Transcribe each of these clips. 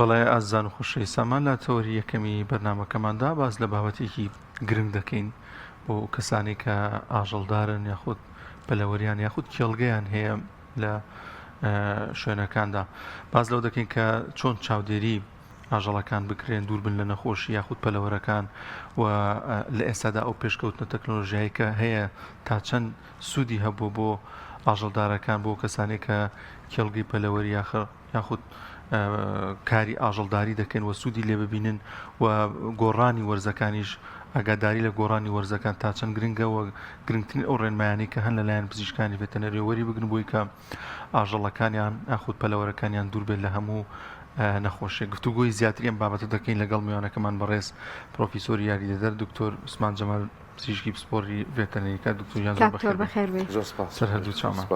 بەڵێ ئازان و خۆشەی سامان لە تەوەری یەکەمی بەرنمەکەماندا باز لە بابەتێکی گرنگ دەکەین بۆ کەسانی کە ئاژەڵدارن یاخود پەلەوەریان یاخود کێڵگەیان هەیە لە شوێنەکاندا باز لەو دەکەین کە چۆن چاودێری ئاژەڵەکان بکرێن دوور بن لە نەخۆشی یاخود پەلەوەرەکان و لە ئێستادا ئەو پێشکەوتنە تەکنۆلۆژیایی کە هەیە تا چەند سوودی هەبوو بۆ ئاژەڵدارەکان بۆ کەسانێک کە کێڵگەی پەلەوەری یاخود کاری ئاژەڵداری دەکەن و سوودی لێ ببینن و گۆڕانی وەرزەکانیش ئاگاداری لە گۆڕانی وەرزەکان تا چەند گرنگە و گرنگترین ئەو ڕێنمایانی کە هەن لەلایەن پزیشکانی ڤێتەنەریەوەری بگن بۆی کە ئاژەڵەکانیان یاخود پەلەوەرەکانیان دوور بێت لە هەموو نەخۆشیە. گفتوگۆی زیاتری ئەم بابەتە دەکەین لەگەڵ میوانەکەمان بەڕێز پرۆفیسۆری یاریدەدەر دکتۆر عوسمان جەمال پزیشکی پسپۆڕی ڤێتەنەریکا. دکتۆر جان زۆر بەخێر بێت. سەرهەردوو چاومان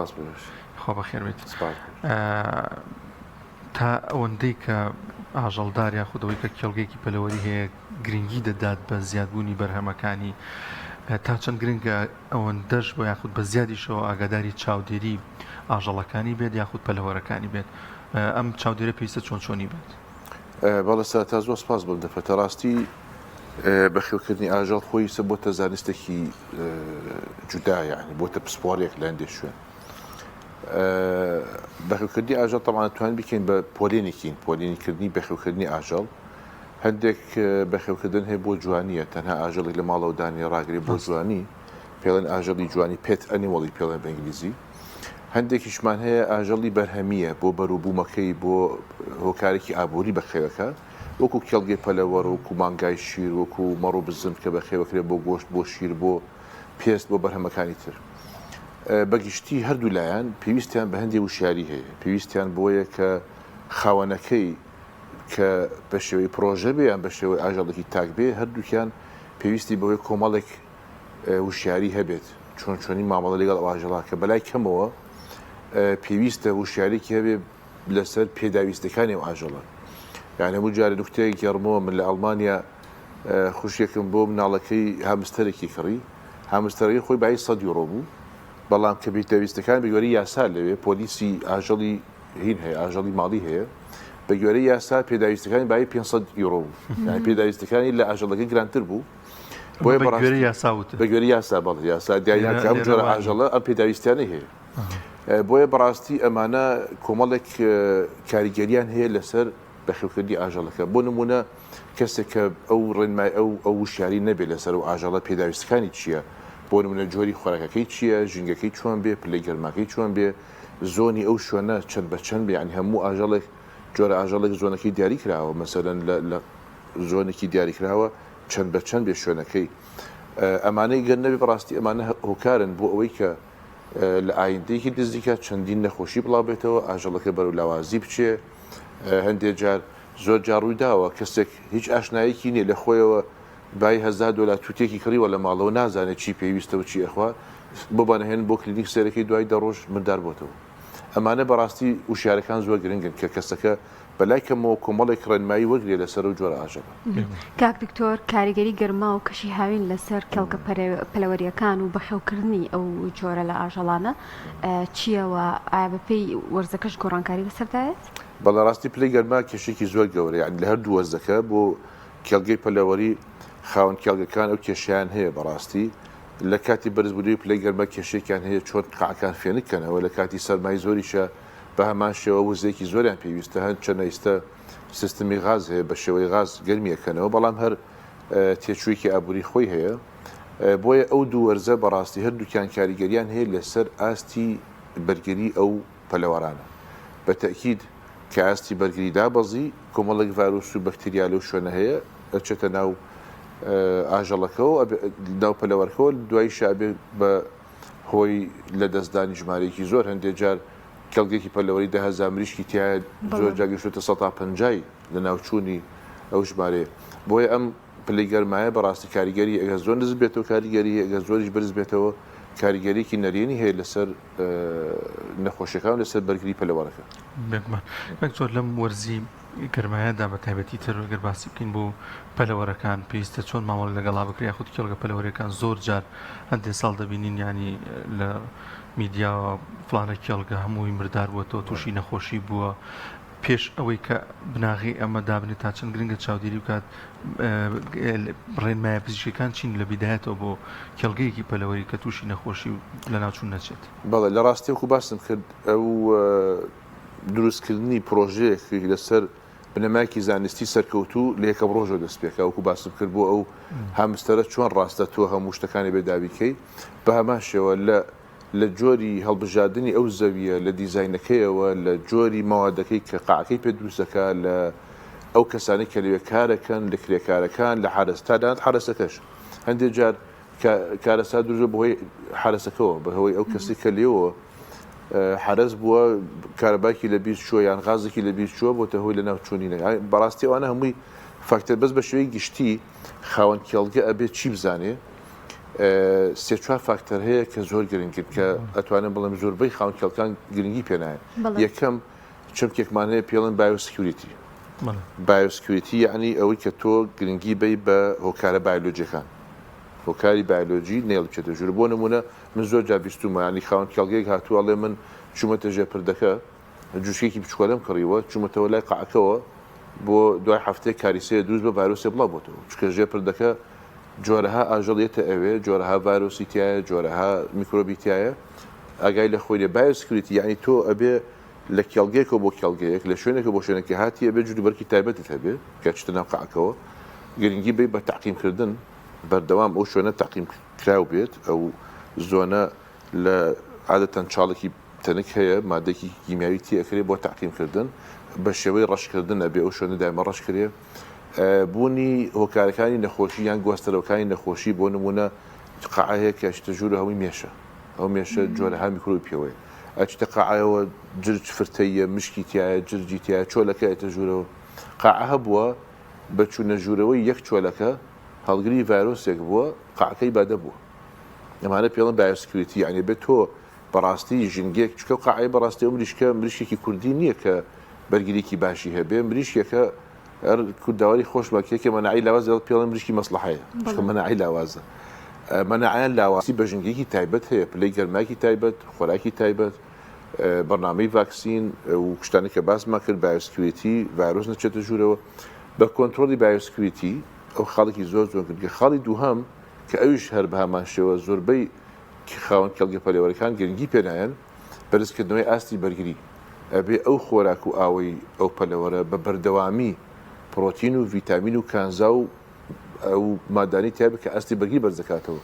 خۆ بەخێر بێت. تا ئەوەندەی کە ئاژەڵدار یاخودەوەی کە کێڵگەیەکی پەلەوەری هەیە گرنگی دەدات بە زیادبوونی بەرهەمەکانی تا چەند گرنگە ئەوەندەش بۆ یاخود بە زیادیشەوە ئاگاداری چاودێری ئاژەڵەکانی بێت یاخود پەلەوەرەکانی بێت. ئەم چاودێرە پێویستە چۆنی بێت؟ بەڵێ تا زۆر سپاس بم دەفەتە ڕاستی بەخێوکردنی ئاژەڵ خۆی سە بۆتە زانستێکی جودا یعنی بۆتە پسپۆڕێک لە هەندێک شوێن. بەخێوکردنی ئاژەڵ تەمان توانین بکەین بە پۆلێنیکردنی بەخێوکردنی ئاژەڵ هەندێک بەخێوکردن هەیە بۆ جوانیە تەنها ئاژەڵێک لە ماڵەوە دانی ڕاگری بۆ جوانی پێڵێن ئاژەڵی جوانی پێت ئەنیمەڵی پێڵێن بە ئینگلیزی. هەندێکیشمان هەیە ئاژەڵی بەرهەمیە بۆ بەرووبوومەکەی بۆ هۆکارێکی ئابووری بەخێوەکە وەکو کێڵگەی پەلەوەڕ وەکو مانگای شیر وەکو مەڕ و بزم کە بەخێوەکرێت بۆ گۆشت بۆ شیر بۆ پێست بۆ بەرهەمەکانی تر. بەگشتی هەردوو لایەن پێویستیان بە هەندێک وشیاری هەیە پێویستیان بۆیە کە خاوەنەکەی کە بە شێوەی پرۆژە بێیان بە شێوەی ئاژەڵێکی تاک بێ هەردووکیان پێویستی بەوەی کۆمەڵێک وشیاری هەبێت چۆنی مامەڵە لەگەڵ ئاژەڵا کە بەلای کەمەوە پێویستە وشیارێکی هەبێ لەسەر پێداویستەکانی ئەو ئاژەڵە. یعنی هەموو جارە نوکتەیەک گەڕمەوە من لە ئەڵمانیا خوشیەکەم بۆ مناڵەکەی هامستەرێکی کڕی هامستەرەکەی خۆی بای 100 یورۆ بوو بەڵام کە پێداویستەکان بە گوێرەی یاسا لەوێ پۆلیسی ئاژەڵی هین هەیە ئاژەڵی ماڵی هەیە بە گوێرەی یاسا پێداویستەکانی بای 500 یورۆ بوو یعنی پێداویستەکانی لە ئاژەڵەکەی گرانتر بوو بۆیە بە گوێرەی یاسا بەڵێ یاسا دیارینەکە ئەم جۆرە ئاژەڵە ئەم پێداویستیانە هەیە. بۆیە بەڕاستی ئەمانە کۆمەڵێک کاریگەریان هەیە لەسەر بەخێوکردنی ئاژەڵەکە. بۆ نمونە کەسێک کە ئەو ڕێنمای ئەو وشیاری نەبێت لەسەر و ئاژەڵە پێداویستەکانی چییە بۆ نمونە جۆری خۆراکەکەی چییە ژینگەکەی چۆن بێ پلەی گەرماکەی چۆن بێ زۆنی ئەو شوێنە چەند بە چەند بێ ینی هەموو ئاژەڵێک جۆرە ئاژەڵێک زۆنەکەی دیاری کراوە مەسەرەن لە زۆنێکی دیاریکراوە چەند بە چەند بێ شوێنەکەی. ئەمانەی گەر نەبێ بەڕاستی ئەمانە هۆکارن بۆ ئەوەی کە لە ئایندەیەکی نزیکە چەندین نەخۆشی بڵاوبێتەوە ئاژەڵەکە بەرەو لاوازی بچێ. هەندێک جار زۆر جار ڕوویداوە کەسێک هیچ ئاشنایەکی نییە لە خۆیەوە بای $1000 تووتێکی کڕیوە لە ماڵەوە نازانێت چی پێویستە و چی ئەخوا بۆ بەنهێن بۆ کلینیک سەرەکەی دوای دەڕۆژ مردار بۆتەوە. ئەمانە بەڕاستی وشارەکان زۆر گرنگن کە کەسەکە بەلای کەمەوە کۆمەڵێک ڕێنمایی وەرگێ لەسەر و جۆرە ئاژەڵە. کاک دکتۆر کاریگەری گەرما و کەشی هاوین لەسەر کەڵکە پەلەوەریەکان و بەخێوکردنی ئەو جۆرە لە ئاژەڵانە چییەوە ئایا بەپێی وەرزەکەش گۆڕانکاری بەسەردایێت؟ بەڵێ ڕاستی پلەی گەرما کێشێکی زۆر گەورە یعنی لە هەردوو وەرزەکە بۆ کێڵگەی پەلەوەری خاوەن کێڵگەکان ئەو کێشیان هەیە بەڕاستی لە کاتی بەرزبوونی پلەی گەرمە کێشێکیان هەیە چۆن قاعەکان فێنکەنەوە لە کاتی سەرمای زۆریشە بە هەمان شێوە وزەیەکی زۆریان پێویستە هەند چەنەیستە سیستمی غاز هەیە بە شێوەی غاز گەرمیەکەنەوە بەڵام هەر تێچوویەکی ئابووری خۆی هەیە. بۆیە ئەو دوو وەرزە بەڕاستی هەردووکیان کاریگەریان هەیە لەسەر ئاستی بەرگری ئەو پەلەوەرانە بە تەکید کە ئاستی بەرگری دابەزی کۆمەڵێک ڤایرۆس و بەکتریا لەو شوێنە هەیە ئەچێتە ناو ئاژەڵەکەەوە ناو پەلەوەرکەوە دوای شابێ بە هۆی لە دەستدانی ژمارەیەکی زۆر هەندێک جار کەڵگێکی پەلەوەری 10,000 مریشکی تایە زۆر جاگەشتە 150 لە ناوچوونی ئەو ژمارەیە. بۆیە ئەم پلەی گەرمایە بەڕاستی کاریگەری ئەگە زۆر نزم بێتەوە کاریگەری ئەگە زۆریش برز بێتەوە کاریگەریەکی نەرێنی هەیە لەسەر نەخۆشیەکان لەسەر بەرگری پەلەوەرەکە. زۆر لەم وەرزی گەرمایەدا بە تایبەتی تر گەر باسی بکەین بۆ پەلەوەرەکان پێویستە چۆن مامەڵ لەگەڵا بکرێ خودت کێڵگە پەلەوەریەکان زۆر جار هەندێک ساڵ دەبینین ینی لە میدیا فلانە کێڵگە هەمووی مردار بووەوە تووشی نەخۆشی بووە پێش ئەوەی کە بناغی ئەمە دابنێت تا چەند گرنگە چاودێری بکات ڕێنمایە پزیشکەکان چین لە بیدایەتەوە بۆ کێڵگەیەکی پەلەوەری کە تووشی نەخۆشی لە ناوچوون نەچێت. بەڵێ لە ڕاستیەکو باسم کرد ئەو دروستکردنی پرۆژەیەکی لەسەر بنەمایەکی زانستی سەرکەوتوو لە یەکەم ڕۆژەوە دەست پێکە وەکو باسم کرد بۆ ئەو هامستەرە چۆن ڕاستە تۆ هەموو شتەکانی بێداویکەی بە هەمان شێوە لە جۆری هەڵبژاردننی ئەو زەویە لە دیزاینەکەیەوە لە جۆری ماوادەکەی کە قاعەکەی پێ دروستەکە لە ئەو کەسانی کە لەوێ کارەکەن لە کرێکارەکان لە حارستادان حارسەکەش هەندێک جار کارەسا دروزە بەهۆی حارسەکەەوە بەهۆی ئەو کەسی کە لێەوە حرز بووە کارەباکی لە بیست چوە یان غازێکی لە بیست چوە بۆتە هۆی لە ناو چوونینە بەڕاستی ئەوانە هەمووی فاکتەر بەس بە شێوەی گشتی خاوەن کێڵگە ئەبێت چی بزانێ سێ چوار فاکتەر هەیە کە زۆر گرنگن کە ئەتوانن بڵێم زۆربەی خاوەن کێڵەکان گرنگی پێنایە یەکەم چەمکێکمان هەیە پێڵن بایۆسکیوریتی بایۆسکیوریتی یعنی ئەوەی کە تۆ گرنگی بی بە هۆکارە بایۆلۆجیەکان هۆکاری بایۆلۆجی نێڵ بچێتە ژوور بۆ نمونە من زۆر جا بیستومە ینی خاوەن کێڵگەیەک هاتووەڵێ من چوومەتە ژێپردەکە جوشێکی بچکۆلەم کڕیوە چوومەتەوە لای قاعەکەوە بۆ دوای هەفتەیە کاریسەیە دروست بە ڤایرۆسێ بڵاو بۆتەوە چکە ژێپردەکە جۆرەها ئاژەڵیەتە ئەوێ جۆرەها ڤایرۆسی تایە جۆرەها میکرۆبی تایە ئاگای لە خۆی لێ بایۆسکیوریتی یعنی تۆ ئەبێ لە کێڵگەیەکەوە بۆ کێڵگەیەک لە شوێنێکە بۆ شوێنێکی هاتی ئەبێ جوودبەرکی تایبەتت هەبێ کە چتە ناو قاعەکەوە گرنگی بی بە تەعقیمکردن بەردەوام ئەو شوێنە تەقیم کراو بێت ئەو زۆنە لە عادەتەن چاڵێکی تەنک هەیە مادەی کیمیاوی تێکرێ بۆ تەقیمکردن بە شێوەی ڕەشکردن ئەبێ ئەو شوێنە دایمە ڕەشکرێ بوونی هۆکارەکانی نەخۆشی یان گواستەرەوەکانی نەخۆشی بۆ نمونە قاعەیە کە شتە ژوورە هەمووی مێشە ئەو مێشە جۆرەها میکرۆبی پێوەیە ئەچتە قاعەوە جرج فرتەیە مشکی تایە جرجی تایە چۆلەکە ئێتە ژوورەوە قاعە هەبووە بە چوونە ژوورەوەی یەک چۆلەکە هەڵگری ڤایرۆسێک بووە قاعەکەی بادە بووە ئەمانە پێڵن بایۆسکیوریتی یعنی بێت تۆ بەڕاستی ژنگێک چکە قاعەی بەڕاستی ئەو مریشکێکی کوردی نییە کە بەرگریکی باشی هەبێ مریشکێکە کورداواری خۆش بەکێکە مەناعی لاواز پێڵن مریشکی مەسلحەیە چکە مەناعی لاوازە مەناعیان لاواسی بە ژنگێکی تایبەت هەیە پلەی گەرماکی تایبەت خۆراکی تایبەت بەرنامەی ڤاکسین و شتانی کە باسمان کرد بایۆسکیوریتی ڤایرۆس نەچێتە ژوورەوە بە کۆنتڕۆلی بایۆسکیوریتی ئەو خاڵێکی زۆر کردگە خاڵی دووهەم کە ئەویش هەر بە هەمان شێوە زۆربەی خاوەن کێڵگە پەلێوەرەکان گرنگی پێنایەن بەرزکردنەوەی ئاستی بەرگری ئەبێ ئەو خۆراک و ئاوەی ئەو پەلەوەرە بە بەردەوامی پرۆتین و ڤیتامین و کانزا و ئەو مادانی تایبێت کە ئاستی بەرگری بەرزەکاتەوە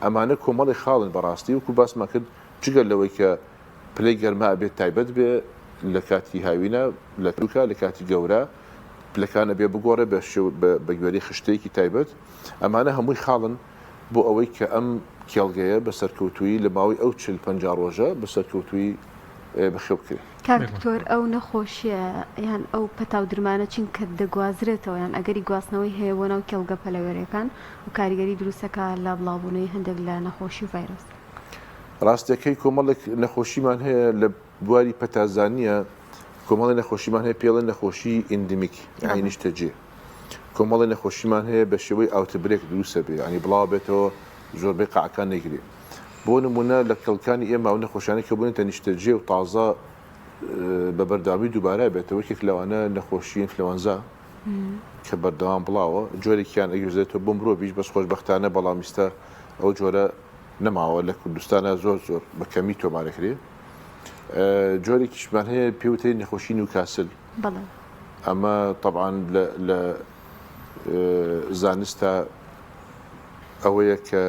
ئەمانە کۆمەڵی خاڵن بەڕاستی وەکو باسمان کرد جگەر لەوەی کە پلەی گەرما ئەبێت تایبەت بێ لە کاتی هاوینە لە تووکە لە کاتی گەورە پلەکانە بێ بگۆڕێ بە گوێرەی خشتەیەکی تایبەت ئەمانە هەمووی خاڵن بۆ ئەوەی کە ئەم کێڵگەیە بە سەرکەوتووی لە ماوەی ئەو 40-50 ڕۆژە بە سەرکەوتووی بەخێو بکرێت کاک دکتۆر ئەو نەخۆشیە یان ئەو پەتاو درمانە چین کە دەگوازرێتەوە یان ئەگەری گواستنەوەی هەیە بۆ ناو کێڵگە پەلەوەرەکان و کاریگەری دروستەکە لە بڵاوبوونەوەی هەندێک لە نەخۆشی و ڤایرۆس ڕاستیەکەی کۆمەڵێک نەخۆشیمان هەیە لە بواری پەتازانیە کۆمەڵی نەخۆشیمان هەیە پێڵێن نەخۆشی ئیندمیک یعنی نیشتەجێ کۆمەڵی نەخۆشیمان هەیە بە شێوەی ئاوتبرێک دروستە بێ ینی بڵاو بێتەوە زۆربەی قاعەکان نەیگرێت بۆ نمونە لە کەڵکانی ئێمە و نەخۆشیانە کە بوونێتە نیشتەجێ و تازە بە بەرداوامی دووبارە بێتەوە یەکێک لەوانە نەخۆشی ئینفلەوەنزا کە بەردەوام بڵاوە جۆرێکیان ئەگوێزێتەوە بۆ مرۆڤیش بەس خۆشبەختانە بەڵامیستە ئەو جۆرە نەماوە لە کوردستانە زۆر بە کەمی تۆمارەکرێ جۆرێکیشمان هەیە پێوتەی نەخۆشی نیوکاسل ئەمە طبعاً لە زانستە ئەوەیە کە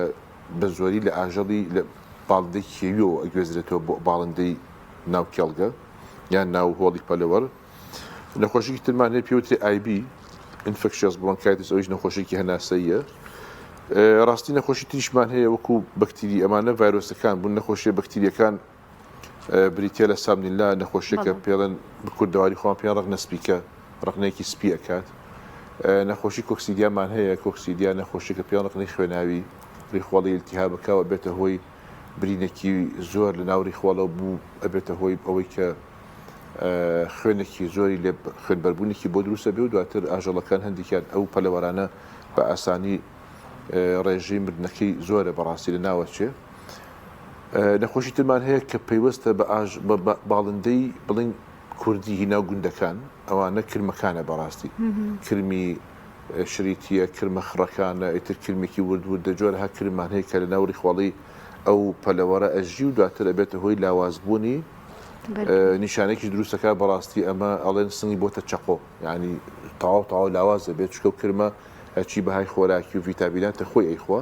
بە زۆری لە ئاژەڵی لە باڵندەی کێویەوە ئەگوێزرێتەوە بۆ باڵندەی ناو کێڵگە یان ناو هۆڵی پەلەوەر نەخۆشیی ترمان هەیە پێوتری IB infectious bronchitis ئەویش نەخۆشیێکی هەناسەیە ڕاستی نەخۆشی تریشمان هەیە وەکو بەکتری ئەمانە ڤایرۆسەکان بوون نەخۆشیە بەکتریەکان بریتە لە سامنیلا نەخۆشیێکە پێڵەن کوردەواری خۆیان پێیان ڕق نەسپیکە ڕقنەیەکی سپی ئەکات نەخۆشی کۆکسیدیامان هەیە کۆکسیدیا نەخۆشیەکە پێیان ڕقنەی خوێناوی ڕیخواڵی ئیلتیهابەکەوە بێتە هۆی برینێکی زۆر لە ناو ڕیخواڵە بوو ئەبێتە هۆی ئەوەی کە خوێنێکی زۆری لێ خوێنبەربوونێکی بۆ دروستە بێ و دواتر ئاژەڵەکان هەندێکیان ئەو پەلەوەرانە بە ئاسانی ڕێژەی مردنەکەی زۆرە بەڕاستی لە ناوەچێ نەخۆشی ترمان هەیە کە پەیوەستە بە باڵندەی بڵین کوردی هینا گوندەکان ئەوانە کرمەکانە بەڕاستی کرمی شریتیە کرمە خڕەکانە ئیتر کرمێکی وردە جۆرە ها کرمان هەیە کە لە ناوری خۆڵی ئەو پەلەوەرە ئەژی و دواتر ئەبێتە هۆی لاوازبوونی نیشانێکی دروستەکە بەڕاستی ئەمە ئەڵێن سنگی بۆتە چەقۆ ینی تاوا لاوازە بێت چکە و کرمە هەچی بەهای خۆراکی و ڤیتامیناتە خۆی ئەیخوا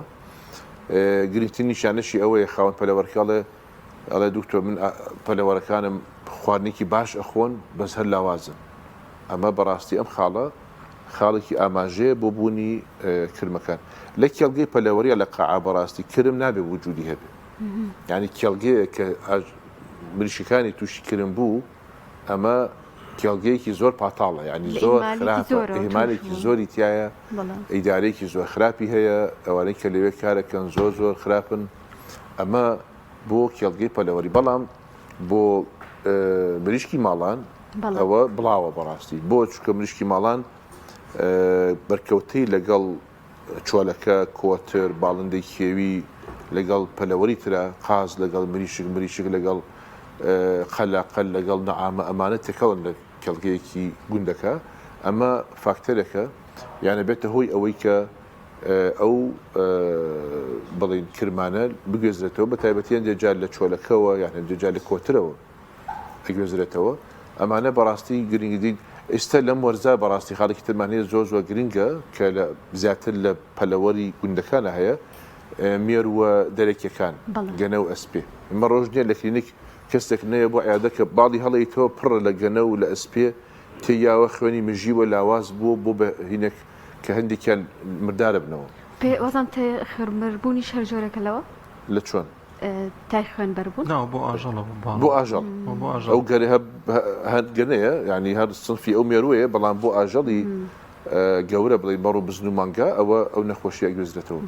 گرنگترین نیشانەشی ئەوەیە خاوەن پەلەوەرکەڵێ ئەڵێ دوکتۆر من پەلەوەرەکانم خواردنێکی باش ئەخۆن بەس هەر لاوازن ئەمە بەڕاستی ئەم خاڵێکی ئاماژەیە بۆ بوونی کرمەکان لە کێڵگەی پەلەوەریە لە قاعا بەڕاستی کرم نابێ وجودی هەبێ ینی کێڵگەیە کە مریشەکانی تووشی کرم بوو ئەمە کێڵگەیەکی زۆر پاتاڵە ینی زۆر خراپە ئیمانێکی زۆری تایە ئیدارێکی زۆر خراپی هەیە ئەوانەی کە لەوێ کارەکەن زۆر خراپن ئەمە بۆ کێڵگەی پەلەوەری بەڵام بۆ مریشکی ماڵان ئەوە بڵاوە بەڕاستی بۆ چکە مریشکی ماڵان بەرکەوتەی لەگەڵ چۆلەکە کۆتر باڵندەی کێوی لەگەڵ پەلەوەری ترە قاز لەگەڵ مریشک لەگەڵ قەلاقل لەگەڵ نەعامە ئەمانە تێکەڵن لە کێڵگەیەکی گوندەکە ئەمە فاکتەرێکە یانە بێتە هۆی ئەوەی کە ئەو بڵین کرمانە بگوێزرێتەوە بە تایبەتیان دێجار لە چۆلەکەەوە یان دێجار لە کۆترەوە ئەگوێزرێتەوە ئەمانە بەڕاستی گرنگدین ئێستا لەم وەرزە بەڕاستی خاڵێکی ترمانەیە زۆر گرنگە کە لە زیاتر لە پەلەوەری گوندەکانە هەیە مێرووە دەرەکیەکان گەنە و ئەسپێ ئمە ڕۆژنیە لە کلینیک کەسێک نەیە بۆ عیادەکە باڵی هەڵەیتەوە پڕە لە گەنە و لە ئەسپێ تێیاوە خوێنی مژیوە لاواز بووە بۆ بە هینێک کە هەندێکیان مردارە بنەوە وەزان خوێنبەربوونی شەر جۆرەکە لەوە لە چۆن تای خوێنبەربوون بۆ ئاژەڵە بۆ ئاژەڵ ئەو گەرە هەر گەنەیە ینی هەر سنفی ئەو مێروەیە بەڵام بۆ ئاژەڵی گەورە بڵێ بەڕ و بزن و مانگا ئەو نەخۆشیە گوێزرێتەوە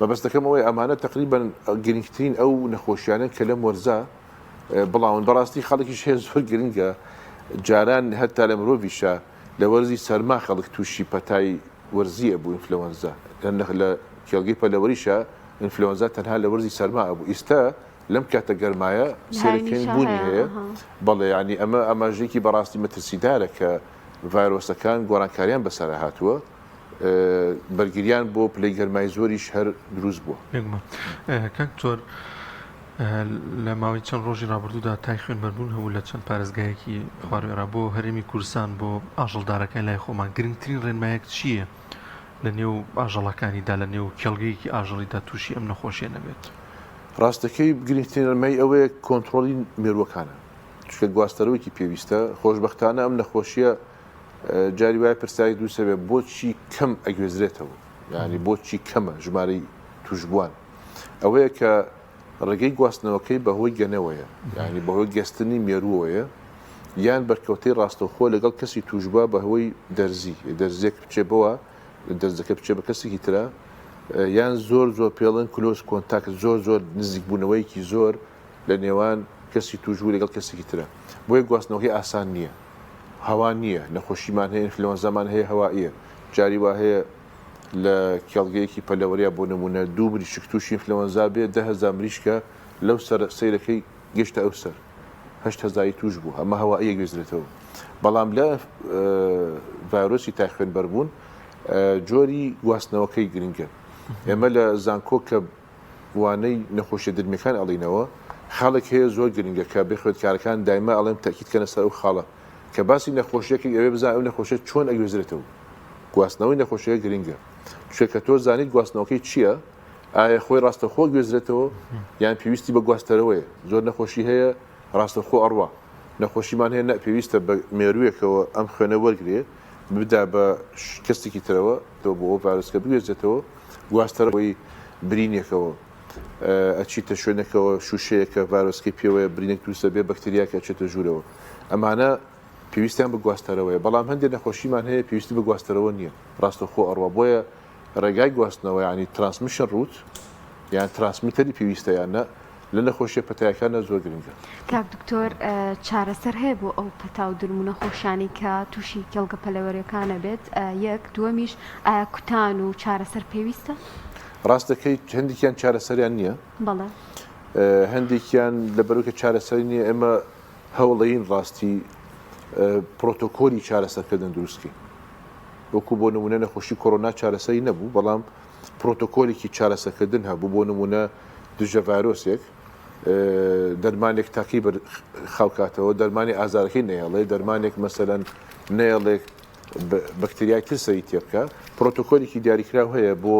بەبەست دەکەم ئەوەی ئەمانە تقریبان گرنگترین ئەو نەخۆشیانە کە لەم وەرزە بڵاون بەڕاستی خەڵکیش هەیە زۆر گرنگە جاران هەتا لە مرۆڤیشە لە وەرزی سەرما خەڵک تووشی پەتای وەرزیە بوو ئینفلەوەنزا لە کێڵگەی پەلەوەریشە ئینفلەوەنزا تەنها لە وەرزی سەرما بوو ئێستا لەم کاتە گەرمایە سێرەکەین بوونی هەیە بەڵێ ینی ئەمە ئاماژەیەکی بەڕاستی مەترسیدارە کە ڤایرۆسەکان گۆڕانکاریان بەسەر هاتووە بەرگریان بۆ پلەی گەرمای زۆریش هەر دروست بووە کاکتۆر لە ماوەی چەند ڕۆژی ڕابردوودا تای خوێنبەربوون هەبوو لە چەند پارێزگایەکی خوارێرا بۆ هەرێمی کوردستان بۆ ئاژەڵدارەکان لای خۆمان گرنگترین ڕێنمایەک چییە لە نێو ئاژەڵەکانیدا لە نێو کێڵگەیەکی ئاژەڵیدا تووشی ئەم نەخۆشیە نەبێت ڕاستەکەی گرنگترین ڕێنمای ئەوەیە کۆنتترۆلی مێرووەکانە چکە گواستەرەوەیکی پێویستە خۆشبەختانە ئەم نەخۆشیە جاری وایە پرسیاری دووسەبێ بۆچی کەم ئەگوێزرێتەوە ینی بۆچی کەمە ژمارەی توشبووان ئەوەیە کە ڕێگەی گواستنەوەکەی بەهۆی گەنەوەیە ینی بەهۆی گەستنی مێرووەیە یان بەرکەوتەی ڕاستەوخۆ لەگەڵ کەسی توشبووە بەهۆی دەرزێک بچێ بەوە دەرزەکە بچێ بە کەسێکی ترە یان زۆر پێڵن کلۆس کۆنتاکت زۆر نزیک بوونەوەیکی زۆر لە نێوان کەسی توشبوو لەگەڵ کەسێکی ترە بۆیە گواستنەوەکەی ئاسان نییە هەوا نییە نەخۆشیمان هەیە ئینفلەوەنزامان هەیە هەوائیە جاری وا هەیە لە کێڵگەیەکی پەلەوەریە بۆ نمونە دوو مریشک تووشی ئینفلەوەنزا بێت 10,000 مریشکە لەو سەیرەکەی گەشتە ئەو سەر 8,000 توش بوو ئەمە هەوائیە گوێزرێتەوە بەڵام لە ڤایرۆسی تای خوێنبەربوون جۆری گواستنەوەکەی گرنگە ئێمە لە زانکۆ کە وانەی نەخۆشیە درمیەکان ئەڵینەوە خاڵێک هەیە زۆر گرنگە کە بخوێندکارەکان دایما ئەڵێم تاکیدکەنە سەر ئەو خاڵە کە باسی نەخۆشیەکە ئەوێ بزان ئەو نەخۆشیە چۆن ئەگوێزرێتەوە گواستنەوەی نەخۆشیە گرنگە چونکە تۆ زانیت گواستنەوەکەی چییە ئایا خۆی ڕاستەخۆ گوێزرێتەوە یان پێویستی بە گواستەرەوەیە زۆر نەخۆشی هەیە ڕاستەخۆ ئەڕوا نەخۆشیمان هەیە پێویستە بە مێروویەکەوە ئەم خوێنە وەرگێ بدا بە کەسێکی ترەوە تۆ بۆ ئەو ڤایرۆسکە بگوێزێتەوە گواستەرەوەی برینێکەوە ئەچیتە شوێنێکەوە شوشەیەکە ڤایرۆسکەی پێوەیە برینێک تووسە بێ بەکتریاکە ئەچێتە ژوورەوە ئەمانە پێویستیان بە گواستەرەوەیە بەڵام هەندێک نەخۆشیمان هەیە پێویستی بە گواستەرەوە نییە ڕاستەخۆ ئەڕوا بۆیە ڕێگای گواستنەوە ینی ترانسمیشن ڕوت یان ترانسمیتەری پێویستە یانە لە نەخۆشیە پەتایەکانە زۆر گرنگە کاک دکتۆر چارەسەر هەیە بۆ ئەو پەتا و درمو نەخۆشیانی کە تووشی کێڵگە پەلەوەریەکانە بێت یەک دووەمیش ئایا کوتان و چارەسەر پێویستە ڕاستەکەی هەندێکیان چارەسەریان نییە بەڵێ هەندێکیان لەبەرەوەی کە چارەسەری نییە ئێمە هەوڵەین ڕاستی پرۆتۆکۆلی چارەسەرکردن دروستکەین وەکو بۆ نمونە نەخۆشی کۆرۆنا چارەسەری نەبوو بەڵام پرۆتۆکۆلێکی چارەسەرکردن هەبوو بۆ نمونە دژە ڤایرۆسێک دەرمانێک تاقی خاوکاتەوە دەرمانی ئازارەکەی نەیەڵێ دەرمانێک مەسەلەن نەیەڵێک بەکتریای ترسەی تێبکە پرۆتۆکۆلێکی دیاریکراو هەیە بۆ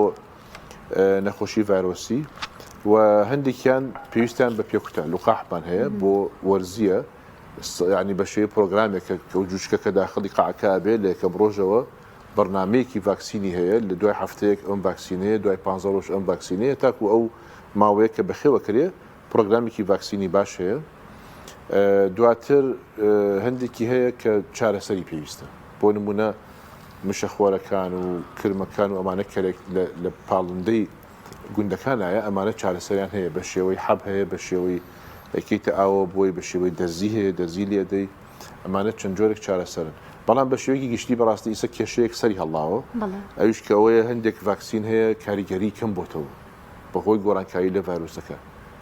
نەخۆشی ڤایرۆسی و هەندێکیان پێویستیان بە پێکوتە لوقاحمان هەیە بۆ وەرزیە ینی بە شێوەیە پرۆگرامێکە کە جوچکە کە داخلی قاعکە بێ لە یەکەم ڕۆژەوە بەرنمەیەکی ڤاکسینی هەیە لە دوای هەفتەیەک ئەم ڤاکسینەیە دوای 15 ڕۆژ ئەم ڤاکسینەیە تاکو ئەو ماوەیە کە بەخێوە کرێ پرۆگرامێکی ڤاکسینی باش هەیە دواتر هەندێکی هەیە کە چارەسەری پێویستە بۆ نمونە مشەخۆرەکان و کرمەکان و ئەمانە کەرێک لە پاڵندەی گوندەکانایە ئەمانە چارەسەریان هەیە بە شێوەی حەب هەیە بە شێوەی ئەکەیتە ئاوە بۆی بە شێوەی دەرزی هەیە دەرزی لێدەی ئەمانە چەند جۆرێک چارەسەرن بەڵام بە شێوەیەکی گشتی بەڕاستی ئیسە کێشەیەک سەری هەڵاوە ئەویش کە ئەوەیە هەندێک ڤاکسین هەیە کاریگەری کەم بۆتەوە بەهۆی گۆڕانکاری لە ڤایرۆسەکە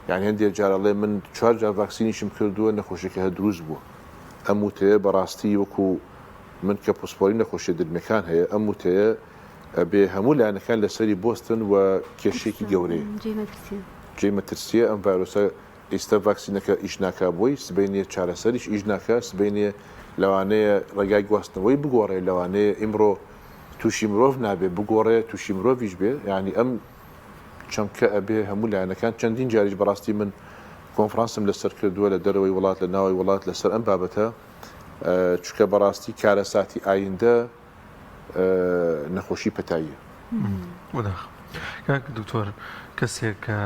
یعنی هەندێک جارەڵێ من 4 جار ڤاکسینیشم کردووە نەخۆشیەکە هە دروست بووە ئەم وتەیە بەڕاستی وەکو من کە پۆسپۆری نەخۆشیە دلمەکان هەیە ئەم وتەیە بێ هەموو لایەنەکان لەسەری بۆستن و کێشێکی گەورەیە جێ مەترسیە ئەم ڤایرۆسە ئێستا ڤاکسینەکە ئیش ناکا بۆی سبەینێ چارەسەریش ئیش ناکە سبەینێ لەوانەیە ڕێگای گواستنەوەی بگۆڕێ لەوانەیە ئیمڕۆ تووشی مرۆڤ نابێ بگۆڕێ تووشی مرۆڤیش بێ ینی ئەم چەمکە ئەبێ هەموو لایەنەکان چەندین جاریش بەڕاستی من کۆنفرانسم لەسەر کردووە لە دەرەوەی وڵات لە ناوی وڵات لەسەر ئەم بابەتە چکە بەڕاستی کارەساتی ئایندە نەخۆشی پەتاییە کاک دکتۆر کەسێک کە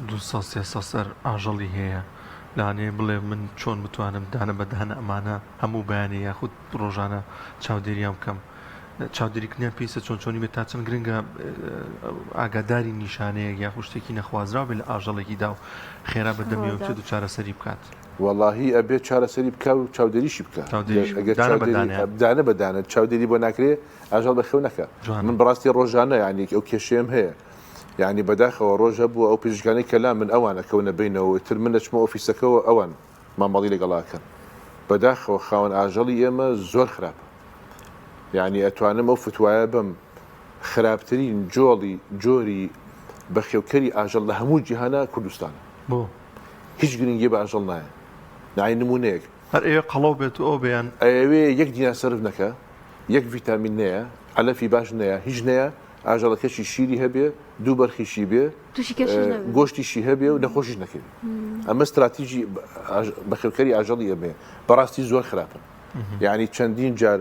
200 سەر ئاژەڵی هەیە لاانێ بڵێ من چۆن بتوانم دانە بەدانە ئەمانە هەموو بەیانێ یاخود ڕۆژانە چاودێریان بکەم چاودێریکردنیان پێویستە چۆنی بێت تا چەند گرنگە ئاگاداری نیشانەیە یاخود شتێکی نەخوازراوە بێت لە ئاژەڵێکیدا و خێرا بەدەمیەوە بچێت و چارەسەری بکات واللهی ئەبێت چارەسەری بکە و چاودێریشی بکە دانە بەدانە چاودێری بۆ ناکرێ ئاژەڵ بەخێو نەکە من بەڕاستی ڕۆژانە یعنی ئەو کێشەیەم هەیە یعنی بەداخەوە ڕۆژە بوو ئەو پێشگانەی کەلا من ئەوانە کەونە بینەوە تر من دەچمە ئۆفیسەکەەوە ئەوان مامەڵی لەگەڵاکەن بەداخەوە خاوەن ئاژەڵی ئێمە زۆر خراپە یعنی ئەتوانم ئەو فتوایە بم خراپترین جۆری بەخێوکەری ئاژەڵ لە هەموو جیهانە کوردستانە بۆ هیچ گرنگی بە ئاژەڵ نایە نای نمونەیەک هەر ئێوە قەڵەو بێت و ئەو بەیان ئەوێ یەک دینا سەرف نەکە یەک ڤیتامین نەیە ئەلەفی باش نەیە هیچ نەیە ئاژەڵەکەشی شیری هەبێ دوو بەرخیشی بێ گۆشتیشی هەبێ و نەخۆشیش نەکەوێت ئەمە استراتیژی بەخێوکەری ئاژەڵی ئەمێ بەڕاستی زۆر خراپە یعنی چەندین جار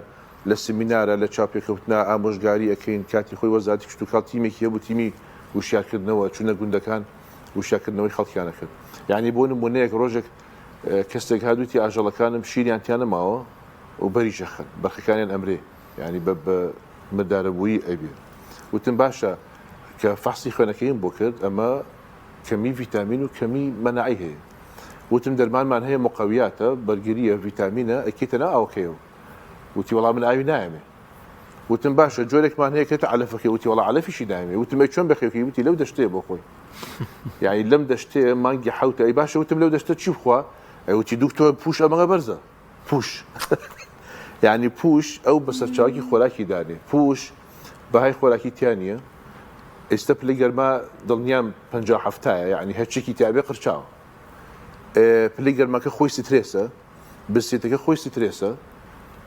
لە سمینارە لە چاپێکەوتنا ئامۆژگاری ئەەکەین کاتی خۆی وەزارەتی کشتتوکاڵ تیمێکی هەبوو تیمی وشارکردنەوە چونە گوندەکان وشارکردنەوەی خەڵکیانە کرد یعنی بۆ نمونەیەک ڕۆژێک کەسێک هادووتی ئاژەڵەکانم شیریانتیانە ماوە و بەریشەخن بەرخەکانیان ئەمرێ ینی بە مردارەبووی ئەبێ وتم باشە کە فحسی خوێنەکەیم بۆ کرد ئەمە کەمی ڤیتامین و کەمی مەناعی هەیە وتم دەرمانمان هەیە مقەویاتە بەرگریە ڤیتامینە ئەکێتە ناو ئاوکەیەوە وتی وەڵام من ئاوی نایەمێ وتم باشە جۆرێکمان هەیە کێتە علەفەکەی وتی وەڵا علەفیشی نایەمێ وتم چۆن بەخێوکەی وتی لەو دەشتەیە بۆ خۆی یعنی لەم دەشتەیە مانگی حوتە ئەی باشە وتم لەو دەشتە چی بخوا ئەوتی دوکتۆر پوش ئەمەگە بەرزە پوش یعنی پوش ئەو بەسەرچاوکی خۆراکی دانێ پوش بەهای خۆراکی تیانە ئێستا پلەی گەرما دڵنیام 50 یعنی هەرچێکی تیابێ قرچاوە پلەی گەرماکە خۆی سترێسە بسێتەکە خۆی سترێسە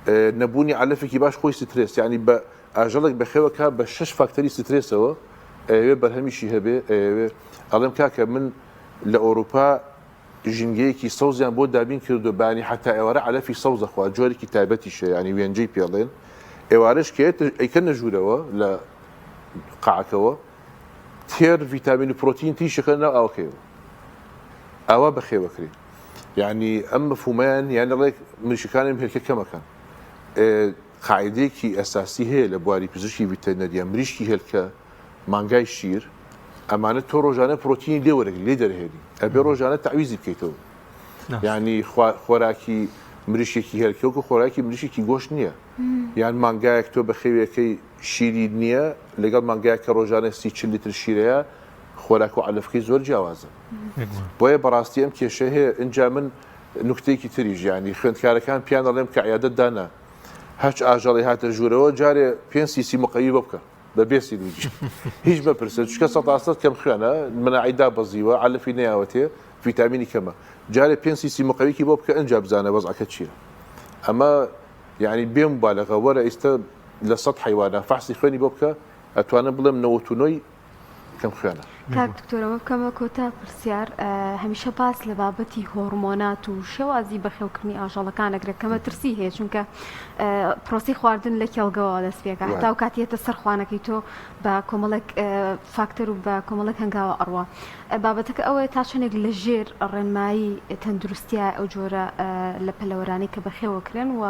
نەبوونی علەفێکی باش خۆی سترێس یعنی بە ئاژەڵێک بەخێوەکە بە 6 فاکتەری سترێسەوە ئەوێ بەرهەمیشی هەبێ ئەوێ ئەڵێم کاکە من لە ئەوروپا ژینگەیەکی سەوزیان بۆ دابین کردو بانی حتا ئێوارە علەفی سەوزە خوا جۆرێکی تایبەتیشە ینی وێنجەی پێڵێن ئێوارش کێت ئەیکە نەژوورەوە لە قاعکەوە تێر ڤیتامین و پرۆتین تیشەکە ناو ئاوکەیەوە ئاوا بەخێوەکرێ یعنی ئەم مفهومەیان یان دەڵێک مریشەکانم هێرکە کەمەکەن قاعدەیەکی ئەساسی هەیە لە بواری پزیشکی ڤیتەرنەریە مریشکی هێلکە مانگای شیر ئەمانە تۆ ڕۆژانە پرۆتینی لێ وەرەگری لێ دەرهێنی ئەبێ ڕۆژانە تعویزی بکەیتەوە یعنی خۆراکی مریشێکی هێلکەوە خۆراکی مریشێکی گۆشت نییە یان مانگایەک تۆ بە خێوەکەی شیری نییە لەگەڵ مانگایە کە ڕۆژانە 30 لیتر شیرەیە خۆراک و علەفەکەی زۆر جیاوازە بۆیە بەڕاستی ئەم کێشە هەیە ئینجا من نکتەیەکی تریژ ینی خوێندکارەکان پیان دەڵێم کە عیادەت دانا هەچ ئاژەڵی هاتە ژوورەوە جارێ 5 سیسی مقەوی بۆ بکە بە بێسی دووجی هیچ بەپرسە چکە 100% کەم خوێنە مناعیدا بەزیوە علفی نەیاوەتێ ڤیتامینی کەمە جارێ 5 سیسی مقەویکی بۆ بکە ئەنج بزانە وەزعەکە چییە ئەمە یعنی بێ مبالغە وەرە ئێستا لە 100 حیوانە فحسی خوێنی بۆ بکە ئەتوانە بڵێم 99 کەم خوێنە کاک دکتۆرەوە بکەمە کۆتا پرسیار هەمیشە باس لە بابەتی هۆرمۆنات و شێوازی بەخێوکردنی ئاژەڵەکان ئەگرێکەمە ترسی هەیە چونکە پرۆسی خواردن لە کێڵگەوە دەست پێکە هەتا و کاتیەتە سەر خوانەکەی تۆ بە کۆمەڵێک فاکتەر و بە کۆمەڵێک هەنگاوە ئەڕوە بابەتەکە ئەوەیە تا چەندێک لە ژێر ڕێنمایی تەندروستیە ئەو جۆرە لە پەلەوەرانی کە بەخێوەکرێن و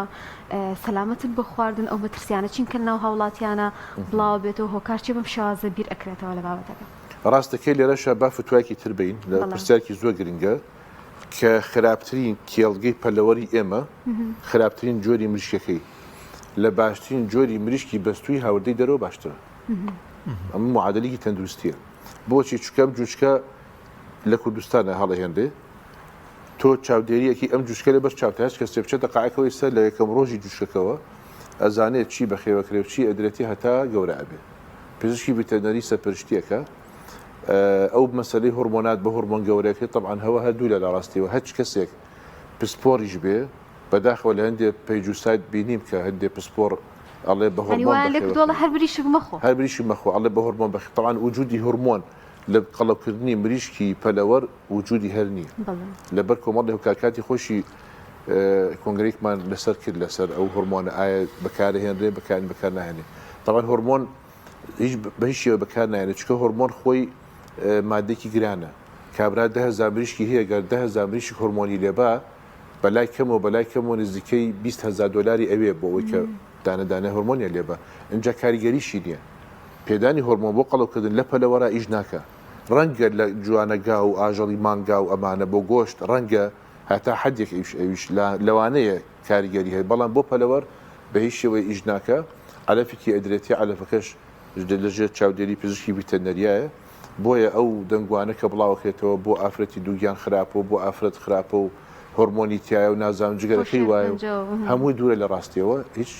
سەلامەتت بە خواردن ئەو مەترسیانە چینکە ناو هاوڵاتیانە بڵاو بێتەوە هۆکارچی بەم شازە بیر ئەکرێتەوە لە بابەتەکە ڕاستەکەی لێرەشە با فتوایەکی تر بین لە پرسیارکی زۆر گرنگە کە خراپترین کێڵگەی پەلەوەری ئێمە خراپترین جۆری مریشکەکەی لە باشترین جۆری مریشکی بەستووی هاوردەی دەرەوە باشترە ئەمە معادلێکی تەندروستیە بۆچی چکەم جوچکە لە کوردستانە هەڵەهێندێ تۆ چاودێریەکی ئەم جوشکە لە بەر چاوتە هەچ کەسێ بچێتە قاعەکەوەی سەر لە یەکەم ڕۆژی جوشکەکەەوە ئەزانێت چی بەخێوەکرێ و چی ئەدرێتی هەتا گەورە ئەبێ پزیشکی ڤیتەرنەری سەرپەرشتیەکە ئەو مەسەلەی هۆرمۆنات بە هۆرمۆن گەورەکە طبعاً هەوە هەردوو لە ڕاستیەوە هەچ کەسێک پسپۆریش بێ بەداخەوە لە هەندێک پێیجوسایت بینیم کە هەندێک پسپۆر ئەڵێ بە هۆرمۆن هەربریشی مەخۆ ئەڵێ بە هۆرمۆن بەخ طبعاً وجودی هۆرمۆن لە قەڵەبکردنی مریشکی پەلەوەر وجودی هەر نییە لەبەر کۆمەڵی هۆکارکاتی خۆشی کۆنگرێکمان لەسەر کرد لەسەر ئەو هۆرمۆنە ئایا بەکارهێنرێ بەکار ناهێنێ طبعاً هۆرمۆن هیچ بە هیچ شێوە بەکار نایێنێت چکە هۆرمۆن خۆی مادێکی گرانە کابرا 10,000 مریشکی هەیە گەر 10,000 مریشک هۆرمۆنی لێبا بەلای کەم و نزیکەی 20,000 دلاری ئەوێ بۆ ئەوەی کە دانەدانە هۆرمۆنیە لێبە اینجا کاریگەریشی نییە پێدانی هۆرمۆن بۆ قەڵەوکردن لە پەلەوەرە ئیش ناکە ڕەنگە لە جوانەگا و ئاژەڵی مانگا و ئەمانە بۆ گۆشت ڕەنگە هەتا حەدێک ئەویش لەوانەیە کاریگەری هەیە بەڵام بۆ پەلەوەر بە هیچ شێوەی ئیش ناکە علەفێکی ئەدرێتی علەفەکەش لەژێر چاودێری پزیشکی ڤیتەرنەریایە بۆیە ئەو دەنگوانە کە بڵاوەکرێتەوە بۆ ئافرەتی دووگیان خراپە و بۆ ئافرەت خراپە و هۆرمۆنی تایە و نازانم جگەرەکەی وایە هەمووی دوورە لە ڕاستیەوە هیچ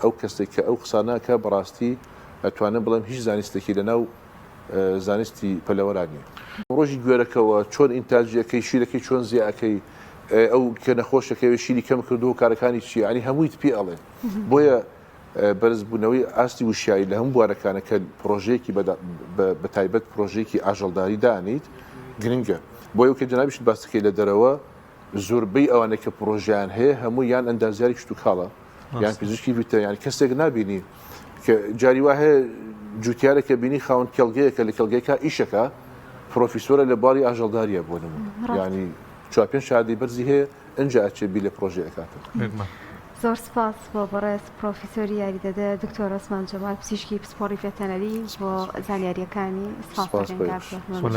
ئەو کەسێک کە ئەو قساناکە بەڕاستی ئەتوانم بڵێم هیچ زانستێکی لەناو زانستی پەلەوەرانی ڕۆژی گوێرەکەەوە چۆن ئینتاجیەکەی شیرەکەی چۆن زیاکەی ئەو کە نەخۆشەکەی شیری کەم کردو و کارەکانی چی ینی هەموویت پێ ئەڵێن بۆیە بەرزبوونەوەی ئاستی وشایی لە هەموو بوارەکانە کە پرۆژەیەکی بە تایبەت پرۆژێکی ئاژەڵداری دانیت گرنگە بۆ ئەو کە جنابیشت باستەکەی لە دەرەوە زۆربەی ئەوانە کە پرۆژیان هەیە هەموو یان ئەندازیاری شت و کاڵە یان پزیشکی ڤیتەرنەری کەسێک نابینی کە جاری وا هەیە جوتیارێکە بینی خاوەن کێڵگەیەکە لە کێڵگەیەکە ئیشەکە پرۆفیسۆرە لە باری ئاژەڵداریە بۆ نمونە ینی 4-5 شادی بەرزی هەیە ئەنج ئاچێ بی لە پرۆژەیەکاتە زۆر سپاس بۆ بەڕێز پرۆفیسۆری یاریدەدە دکتۆر عوسمان جەمال پزیشکی پسپۆڕی ڤێتەرنەری بۆ زانیاریەکانی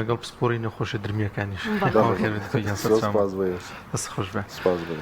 لەگەڵ پسپۆری نەخۆشە درمیەکانیش خۆش بێ